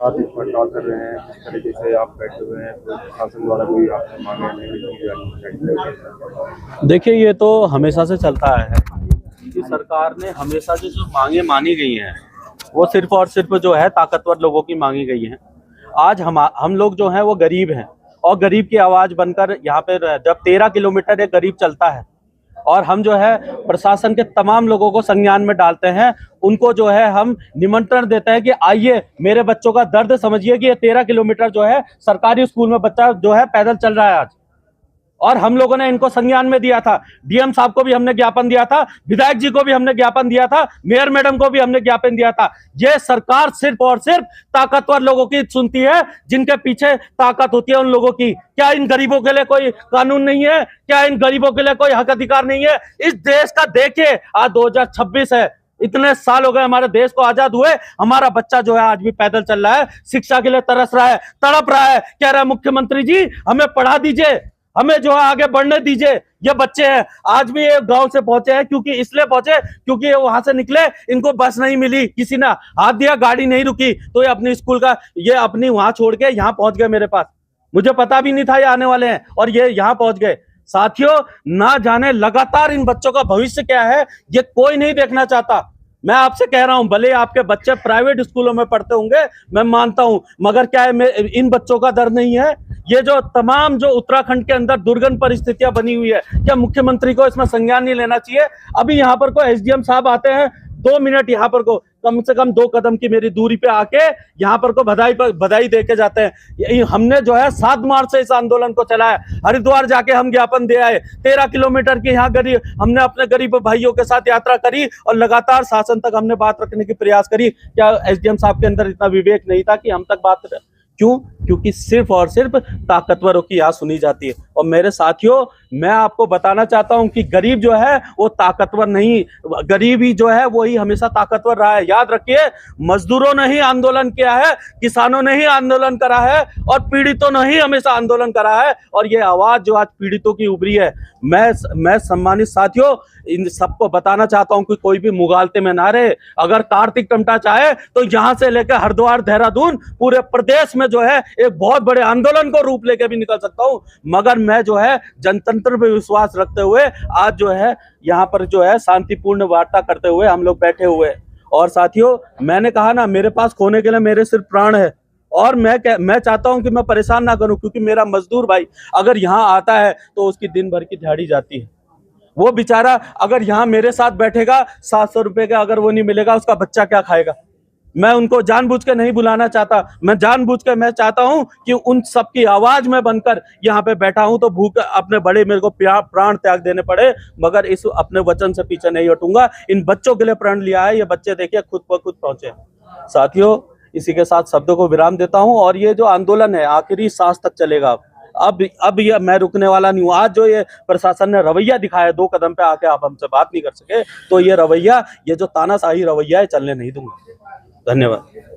आप इस पर टॉक कर रहे हैं, जिस तरीके से आप बैठे हुए हैं, तो शासन द्वारा कोई आपसे मांगे नहीं। देखिए, ये तो हमेशा से चलता है कि सरकार ने हमेशा से जो मांगे मानी गई हैं वो सिर्फ और सिर्फ जो है ताकतवर लोगों की मांगी गई हैं। आज हम लोग जो हैं वो गरीब हैं और गरीब की आवाज़ बनकर यहाँ पे जब 13 किलोमीटर एक गरीब चलता है और हम जो है प्रशासन के तमाम लोगों को संज्ञान में डालते हैं, उनको जो है हम निमंत्रण देते हैं कि आइए मेरे बच्चों का दर्द समझिए कि ये 13 किलोमीटर जो है सरकारी स्कूल में बच्चा जो है पैदल चल रहा है आज। और हम लोगों ने इनको संज्ञान में दिया था, डीएम साहब को भी हमने ज्ञापन दिया था, विधायक जी को भी हमने ज्ञापन दिया था, मेयर मैडम को भी हमने ज्ञापन दिया था। ये सरकार सिर्फ और सिर्फ ताकतवर लोगों की सुनती है, जिनके पीछे ताकत होती है उन लोगों की। क्या इन गरीबों के लिए कोई कानून नहीं है? क्या इन गरीबों के लिए कोई हक अधिकार नहीं है? इस देश का देखिए, आज 2026 है, इतने साल हो गए हमारे देश को आजाद हुए, हमारा बच्चा जो है आज भी पैदल चल रहा है, शिक्षा के लिए तरस रहा है, तड़प रहा है, कह रहा है मुख्यमंत्री जी हमें पढ़ा दीजिए, हमें जो है आगे बढ़ने दीजिए। ये बच्चे हैं, आज भी ये गांव से पहुंचे हैं, क्योंकि इसलिए पहुंचे क्योंकि ये वहां से निकले, इनको बस नहीं मिली, किसी ने हाथ दिया, गाड़ी नहीं रुकी, तो ये अपनी स्कूल का ये अपनी वहां छोड़ के यहाँ पहुंच गए मेरे पास। मुझे पता भी नहीं था ये आने वाले हैं और ये यहाँ पहुंच गए। साथियों, ना जाने लगातार इन बच्चों का भविष्य क्या है ये कोई नहीं देखना चाहता। मैं आपसे कह रहा हूं, भले आपके बच्चे प्राइवेट स्कूलों में पढ़ते होंगे, मैं मानता हूं, मगर क्या है इन बच्चों का दर्द नहीं है? ये जो तमाम जो उत्तराखंड के अंदर दुर्गम परिस्थितियां बनी हुई है, क्या मुख्यमंत्री को इसमें संज्ञान नहीं लेना चाहिए? अभी यहाँ पर कोई एसडीएम साहब आते हैं, 2 मिनट यहाँ पर को कम से कम 2 कदम की मेरी दूरी पे आके यहाँ पर को बधाई दे के जाते हैं। हमने जो है 7 मार्च से इस आंदोलन को चलाया, हरिद्वार जाके हम ज्ञापन दे आए, 13 किलोमीटर की यहाँ गरीब हमने अपने गरीब भाइयों के साथ यात्रा करी और लगातार शासन तक हमने बात रखने की प्रयास करी। क्या एसडीएम साहब के अंदर इतना विवेक नहीं था कि हम तक बात क्यों? क्योंकि सिर्फ और सिर्फ ताकतवरों की यहाँ सुनी जाती है। और मेरे साथियों, मैं आपको बताना चाहता हूं कि गरीब जो है वो ताकतवर नहीं, गरीब ही जो है वही हमेशा ताकतवर रहा है। याद रखिए, मजदूरों ने ही आंदोलन किया है, किसानों ने ही आंदोलन करा है और पीड़ितों ने ही हमेशा आंदोलन करा है, और ये आवाज जो आज पीड़ितों की उभरी है। मैं सम्मानित साथियों इन सबको बताना चाहता हूं कि कोई भी मुगालते में ना रहे। अगर कार्तिक टमटा चाहे तो यहां से लेकर हरिद्वार, देहरादून, पूरे प्रदेश में जो है एक बहुत बड़े आंदोलन को रूप लेके भी निकल सकता हूं, मगर मैं जो है जनतंत्र पे विश्वास रखते हुए आज जो है यहाँ पर जो है शांतिपूर्ण वार्ता करते हुए हम लोग बैठे हुए। और साथियों, मैंने कहा ना, मेरे पास खोने के लिए मेरे सिर्फ प्राण है, और मैं चाहता हूं कि मैं परेशान ना करूं, क्योंकि मेरा मजदूर भाई अगर यहाँ आता है तो उसकी दिन भर की दिहाड़ी जाती है। वो बेचारा अगर यहाँ मेरे साथ बैठेगा, 700 रुपए का अगर वो नहीं मिलेगा, उसका बच्चा क्या खाएगा? मैं उनको जानबूझ के नहीं बुलाना चाहता, मैं चाहता हूं कि उन सबकी आवाज में बनकर यहाँ पे बैठा हूं, तो भूख अपने बड़े मेरे को प्राण त्याग देने पड़े, मगर इस अपने वचन से पीछे नहीं हटूंगा। इन बच्चों के लिए प्रण लिया है, ये बच्चे देखिए खुद ब खुद पहुंचे। साथियों, इसी के साथ शब्दों को विराम देता हूं, और ये जो आंदोलन है आखिरी सांस तक चलेगा। अब ये मैं रुकने वाला नहीं हूँ। आज जो ये प्रशासन ने रवैया दिखाया, 2 कदम पे आके आप हमसे बात नहीं कर सके, तो ये रवैया, ये जो तानाशाही रवैया है, चलने नहीं दूंगा। धन्यवाद।